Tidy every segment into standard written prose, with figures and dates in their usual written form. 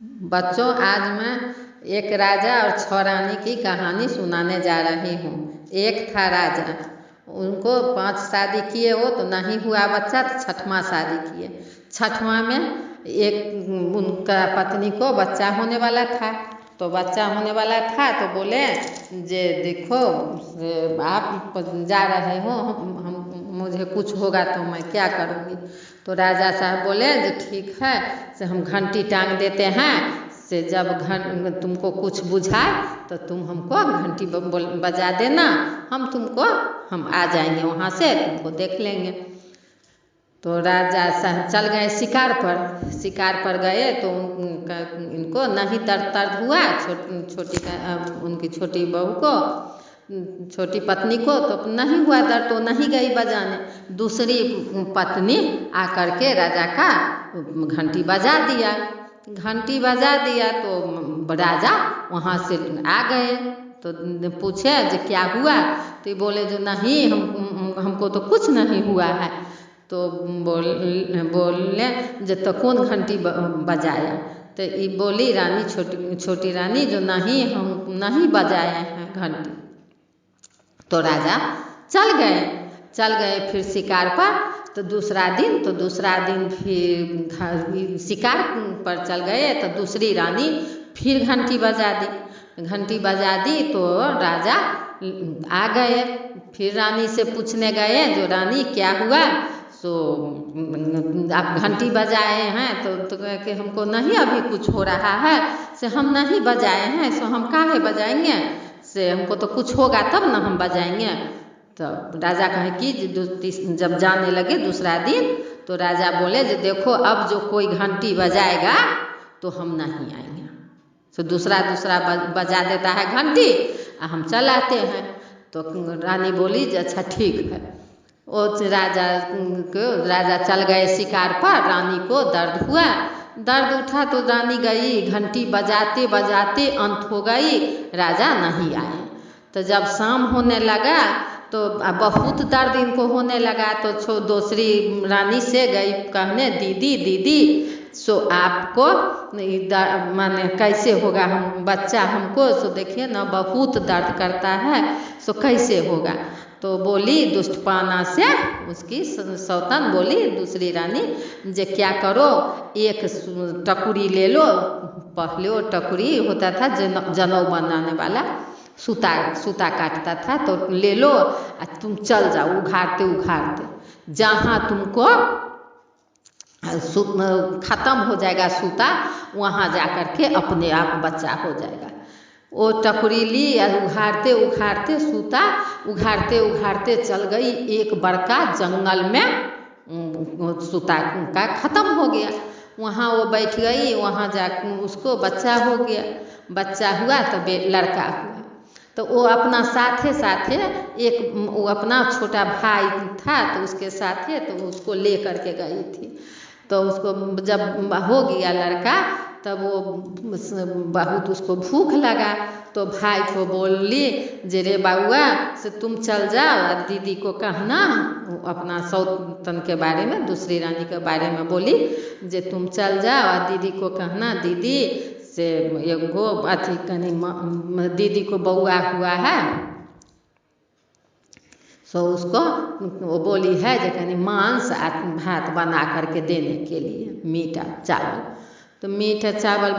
बच्चों, आज मैं एक राजा और 6 रानी की कहानी सुनाने जा रही हूँ। एक था राजा, उनको 5 शादी किए हो तो नहीं हुआ बच्चा, तो 6वां शादी किए। 6वां में एक उनका पत्नी को बच्चा होने वाला था। तो बच्चा होने वाला था तो बोले जे देखो आप जा रहे हो, हम मुझे कुछ होगा तो मैं क्या करूँगी। तो राजा साहब बोले जो ठीक है से हम घंटी टांग देते हैं, से जब तुमको कुछ बुझाए तो तुम हमको घंटी बजा देना, हम आ जाएंगे वहाँ से, तुमको देख लेंगे। तो राजा साहब चल गए शिकार पर गए तो इनको नहीं दर्द हुआ, उनकी छोटी बहू को, छोटी पत्नी को तो नहीं हुआ दर्द, तो नहीं गई बजाने। दूसरी पत्नी आकर के राजा का घंटी बजा दिया तो राजा वहाँ से आ गए। तो पूछे जो क्या हुआ, तो बोले जो नहीं हमको तो कुछ नहीं हुआ है। तो बोले जो तो कौन घंटी बजाया, तो ये बोली रानी, छोटी रानी जो नहीं हम नहीं बजाए हैं घंटी। तो राजा चल गए फिर शिकार पर। तो दूसरा दिन फिर शिकार पर चल गए तो दूसरी रानी फिर घंटी बजा दी तो राजा आ गए। फिर रानी से पूछने गए जो रानी क्या हुआ, सो आप घंटी बजाए हैं तो कि हमको नहीं अभी कुछ हो रहा है, से हम नहीं बजाए हैं, सो हम काहे बजाएंगे, से हमको तो कुछ होगा तब ना हम बजाएंगे। तो राजा कहे कि जब जाने लगे दूसरा दिन, तो राजा बोले जो देखो अब जो कोई घंटी बजाएगा तो हम नहीं आएंगे। तो दूसरा बजा देता है घंटी, हम चल आते हैं। तो रानी बोली जो अच्छा ठीक है। वो राजा चल गए शिकार पर, रानी को दर्द उठा तो रानी गई, घंटी बजाते अंत हो गई, राजा नहीं आए। तो जब शाम होने लगा तो बहुत दर्द इनको होने लगा, तो दूसरी रानी से गई कहने दीदी सो आपको माने कैसे होगा, हम बच्चा हमको सो देखिए ना बहुत दर्द करता है, सो कैसे होगा। तो बोली दुष्टपाना से उसकी सौतन बोली दूसरी रानी जे क्या करो, एक टकुरी ले लो, पहले वो टकुरी होता था जनौ बनाने वाला, सूता काटता था, तो ले लो और तुम चल जाओ उघाड़ते जहाँ तुमको खत्म हो जाएगा सूता, वहाँ जाकर के अपने आप बच्चा हो जाएगा। वो टकुरी ली और उघाड़ते सूता उघाड़ते चल गई एक बड़का जंगल में, सूता का खत्म हो गया। वहाँ वो बैठ गई, वहाँ जाकर उसको बच्चा हो गया। बच्चा हुआ तो लड़का हुआ। तो वो अपना साथे एक वो अपना छोटा भाई था तो उसके साथे, तो उसको ले करके गई थी। तो उसको जब हो गया लड़का, तब वो बहुत उसको भूख लगा, तो भाई को बोली जे रे बाबुआ से तुम चल जाओ और दीदी को कहना, अपना सौतन के बारे में दूसरी रानी के बारे में बोली जे तुम चल जाओ और दीदी को कहना दीदी से एगो अथी कनी दीदी को बउआ हुआ है, सो उसको वो बोली है जो कनी मांस भात बना करके देने के लिए, मीठा चावल। तो मीठा चावल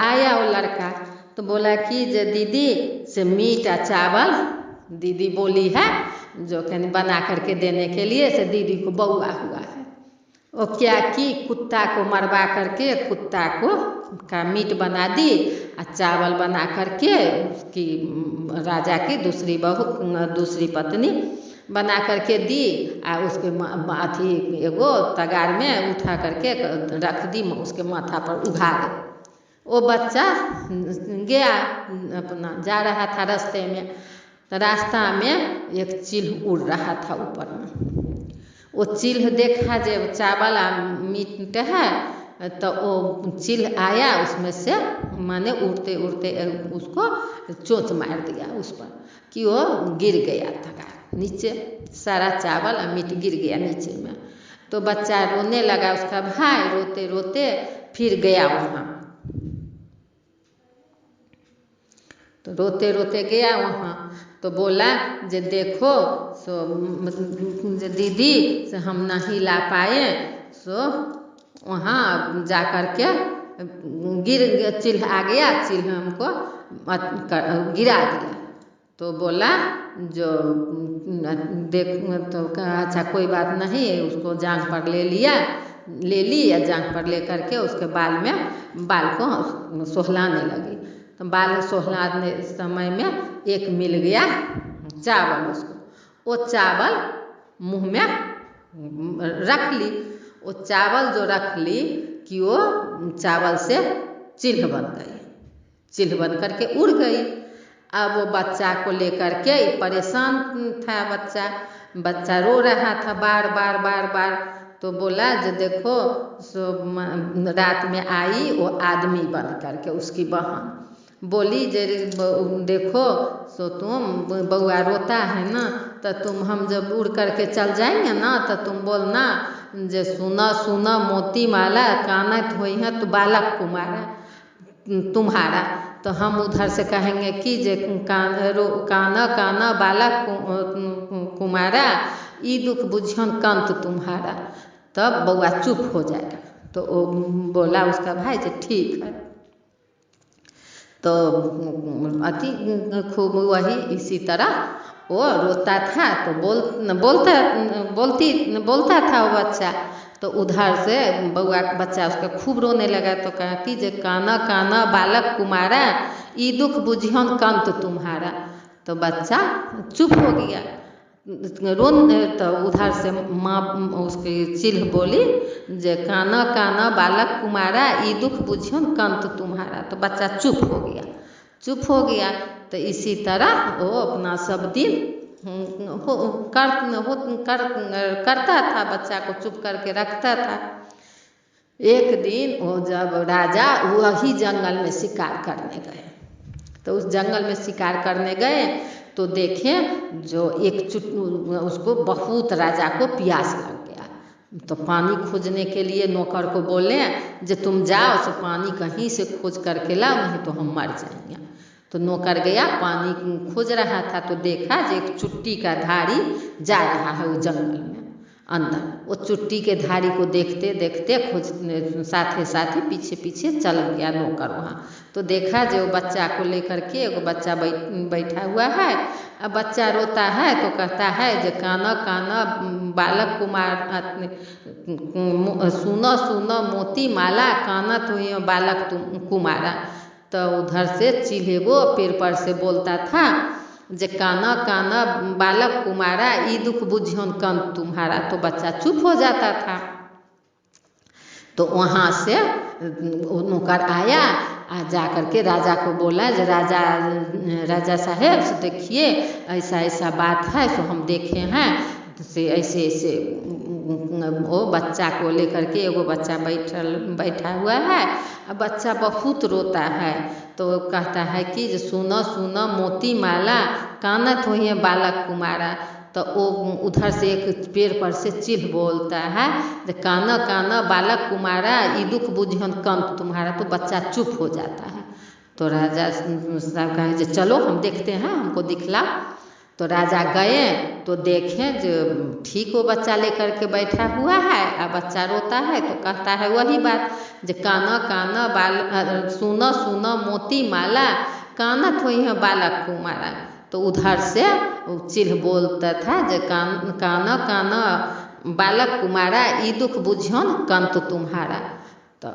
आया वो लड़का, तो बोला कि जे दीदी से मीठा चावल दीदी बोली है जो कनी बना करके देने के लिए, से दीदी को बउआ हुआ है। वो क्या की कुत्ता को मरवा करके कुत्ता को का मीट बना दी और चावल बना करके उसकी राजा की दूसरी पत्नी बना करके दी, और उसके अथी एगो तगार में उठा करके रख दी, उसके माथा पर उघाड़। वो बच्चा गया अपना जा रहा था रास्ते में, तो रास्ता में एक चील उड़ रहा था ऊपर में। वो चील देखा जब चावल मीट है, तो वो चील आया उसमें से, माने उड़ते उसको चोंच मार दिया उस पर कि वो गिर गया था नीचे, सारा चावल और मीट गिर गया नीचे में। तो बच्चा रोने लगा, उसका भाई रोते फिर गया वहाँ तो रोते रोते गया वहाँ, तो बोला जे देखो सो जे दीदी से हम नहीं ला पाए, सो वहाँ जा कर के चिल्ह आ गया, चिल्ह हमको गिरा दिया। तो बोला जो देख तो कहा अच्छा कोई बात नहीं, उसको जांघ पर ले ली या जांघ पर ले करके उसके बाल को सोहलाने लगी। तो बाल सोहलाने समय में एक मिल गया चावल उसको, वो चावल मुँह में रख ली। वो चावल जो रख ली कि वो चावल से चिल्ह बन गई, चिल्ह बन करके उड़ गई। अब वो बच्चा को लेकर के परेशान था, बच्चा रो रहा था बार बार। तो बोला जो देखो सो रात में आई वो आदमी बन करके, उसकी बहन बोली जे देखो सो तुम बउआ रोता है ना, तो तुम हम जब उड़ करके चल जाएंगे ना तो तुम बोलना जे सुना सुना मोती माला कानत हुई है तो बालक कुमारा तुम्हारा। तो हम उधर से कहेंगे कि जे काना बालक कुमारा ई दुख बुझन कंत तुम्हारा, तब बउआ चुप हो जाएगा। तो वो बोला उसका भाई जे ठीक है। तो अति खूब वही इसी तरह वो रोता था, तो बोलता था वो बच्चा। तो उधर से बच्चा उसका खूब रोने लगा। तो कहा कि जे काना काना बालक कुमारा ई दुख बुझियन कंत तुम्हारा। तो बच्चा चुप हो गया तो उधर से माँ उसकी चिल्ह बोली जे काना काना बालक कुमारा ई दुख बुझियन कंत तुम्हारा। तो बच्चा चुप हो गया। तो इसी तरह वो अपना सब दिन करता था, बच्चा को चुप करके रखता था। एक दिन वो जब राजा वही जंगल में शिकार करने गए, तो उस जंगल में शिकार करने गए तो देखे जो उसको बहुत राजा को प्यास लग गया। तो पानी खोजने के लिए नौकर को बोले जे तुम जाओ तो पानी कहीं से खोज करके लाओ, नहीं तो हम मर जाएंगे। तो नौकर गया, पानी खोज रहा था तो देखा जो एक चुट्टी का धारी जा रहा है वो जंगल में अंदर। वो चुट्टी के धारी को देखते देखते साथे पीछे चल गया नौकर वहाँ। तो देखा जो बच्चा को लेकर के एगो बच्चा बैठा हुआ है। अब बच्चा रोता है तो कहता है जो काना काना बालक कुमार सुनो सुनो मोती माला काना तो बालक कुमारा। तो उधर से चिल्हेगो पेड़ पर से बोलता था जे काना काना बालक कुमारा ई दुख बुझियन कंत तुम्हारा। तो बच्चा चुप हो जाता था। तो वहाँ से नौकर आया, जा करके राजा को बोला जे राजा साहेब से देखिए ऐसा बात है, तो हम देखे हैं से ऐसे वो बच्चा को लेकर के एगो बच्चा बैठा हुआ है, अब बच्चा बहुत रोता है। तो कहता है कि जो सुनो मोती माला कानत हुई बालक कुमारा। तो वो उधर से एक पेड़ पर से चिल्ह बोलता है जो काना काना बालक कुमारा ई दुख बुझन कंत तुम्हारा। तो बच्चा चुप हो जाता है। तो राजा साहब कहे जो चलो हम देखते हैं, हमको दिखला। तो राजा गए तो देखें जो ठीक वो बच्चा लेकर के बैठा हुआ है, और बच्चा रोता है। तो कहता है वही बात जो काना काना सुनो मोती माला कानत हुई है बालक कुमारा। तो उधर से चिल्ह बोलता था जो काना काना बालक कुमारा ई दुख बुझन कंत तुम्हारा। तो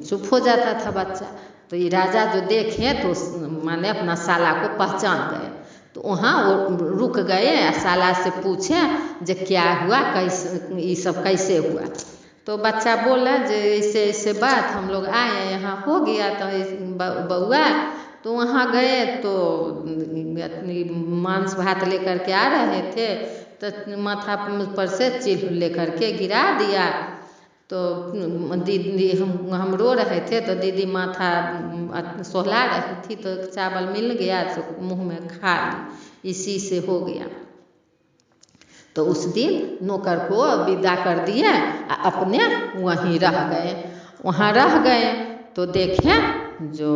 चुप हो जाता था बच्चा। तो ये राजा जो देखे तो माने अपना साला को पहचान गए। तो वहाँ वो रुक गए, साला से पूछे जे क्या हुआ, कैसे ये सब कैसे हुआ। तो बच्चा बोला जे ऐसे बात हम लोग आए यहाँ हो गया तो बउआ। तो वहाँ गए तो मांस भात लेकर के आ रहे थे, तो माथा पर से चिल्ह लेकर के गिरा दिया। तो दीदी हम रो रहे थे तो दीदी माथा सोहला रही थी, तो चावल मिल गया तो मुंह में खा ली, इसी से हो गया। तो उस दिन नौकर को विदा कर दिए, अपने वहीं रह गए। वहाँ रह गए तो देखें जो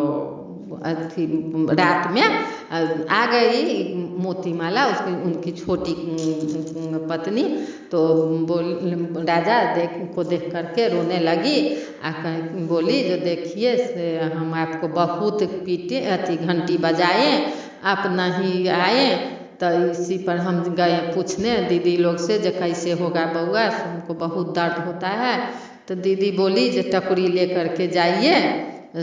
रात में आ गई मोतीमाला उसकी उनकी छोटी पत्नी। तो राजा देख करके रोने लगी। बोली जो देखिए हम आपको बहुत पीटे घंटी बजाए, आप नहीं आए। तो इसी पर हम गए पूछने दीदी लोग से जो कैसे होगा बउआ, हमको बहुत दर्द होता है। तो दीदी बोली जो टकुरी ले करके जाइए,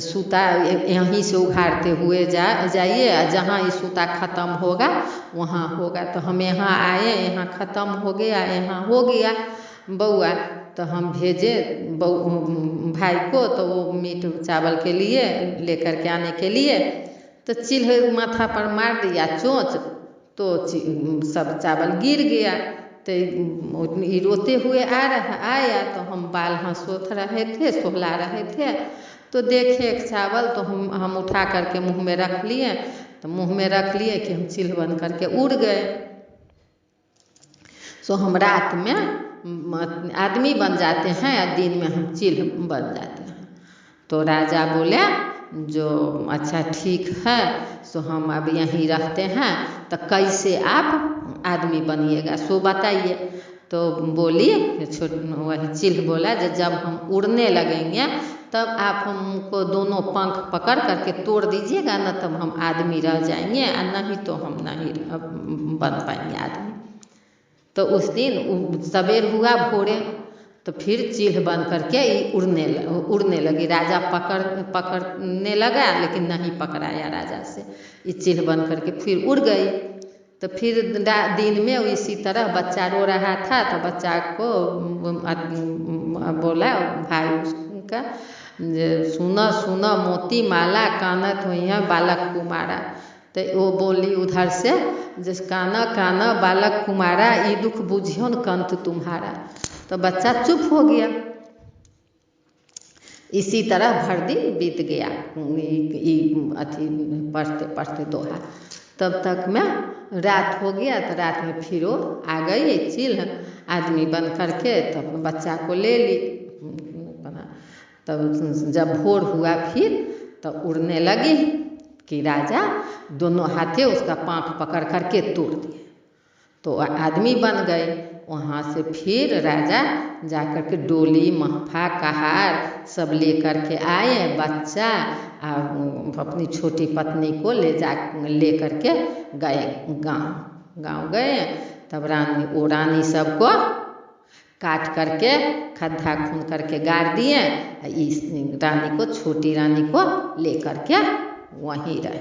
सूता यहीं से उघाड़ते हुए जाइए, जहाँ ये सूता ख़त्म होगा वहाँ होगा। तो हम यहाँ आए, यहाँ ख़त्म हो गया, यहाँ हो गया बउआ। तो हम भेजे भाई को, तो वो मीट चावल के लिए लेकर के आने के लिए। तो चिल्ह माथा पर मार दिया चोंच, तो सब चावल गिर गया। तो रोते हुए आया। तो हम बाल हंसोथ रहे थे, सोहला रहे थे। तो देखे एक चावल, तो हम उठा करके मुंह में रख लिए। तो मुंह में रख लिए कि हम चिल्ह बन करके उड़ गए। सो हम रात में आदमी बन जाते हैं या दिन में हम चिल्ह बन जाते हैं। तो राजा बोले जो अच्छा ठीक है, सो हम अब यहीं रहते हैं, तो कैसे आप आदमी बनिएगा सो बताइए। तो बोली वही चिल्ह बोला जब हम उड़ने लगेंगे तब आप हमको दोनों पंख पकड़ करके तोड़ दीजिएगा ना, तब हम आदमी रह जाएंगे, और नहीं तो हम नहीं बन पाएंगे आदमी। तो उस दिन सवेर हुआ भोरे, तो फिर चिल्ह बन करके उड़ने लगी। राजा पकड़ने लगा, लेकिन नहीं पकड़ाया राजा से। ये चिल्ह बन करके फिर उड़ गई। तो फिर दिन में इसी तरह बच्चा रो रहा था। तो बच्चा को बोला भाई उसका, सुना सुना मोती माला कानत हुई है बालक कुमारा। तो वो बोली उधर से, जिस काना काना बालक कुमारा, ये दुख बुझियो न कंत तुम्हारा। तो बच्चा चुप हो गया। इसी तरह भर दिन बीत गया अथी पढ़ते पढ़ते दोहा। तब तक में रात हो गया। तो रात में फिर वो आ गई चिल्ह आदमी बन करके, तब बच्चा को ले ली। तब जब भोर हुआ फिर तो उड़ने लगी कि राजा दोनों हाथे उसका पाँख पकड़ करके तोड़ दिए। तो आदमी बन गए। वहाँ से फिर राजा जाकर के डोली महफा कहार सब ले करके आए। बच्चा अपनी छोटी पत्नी को ले करके गए गाँव गए। तब रानी सबको काट करके खद्धा खून करके गाड़ दिए। इस रानी को, छोटी रानी को ले करके वहीं रहे।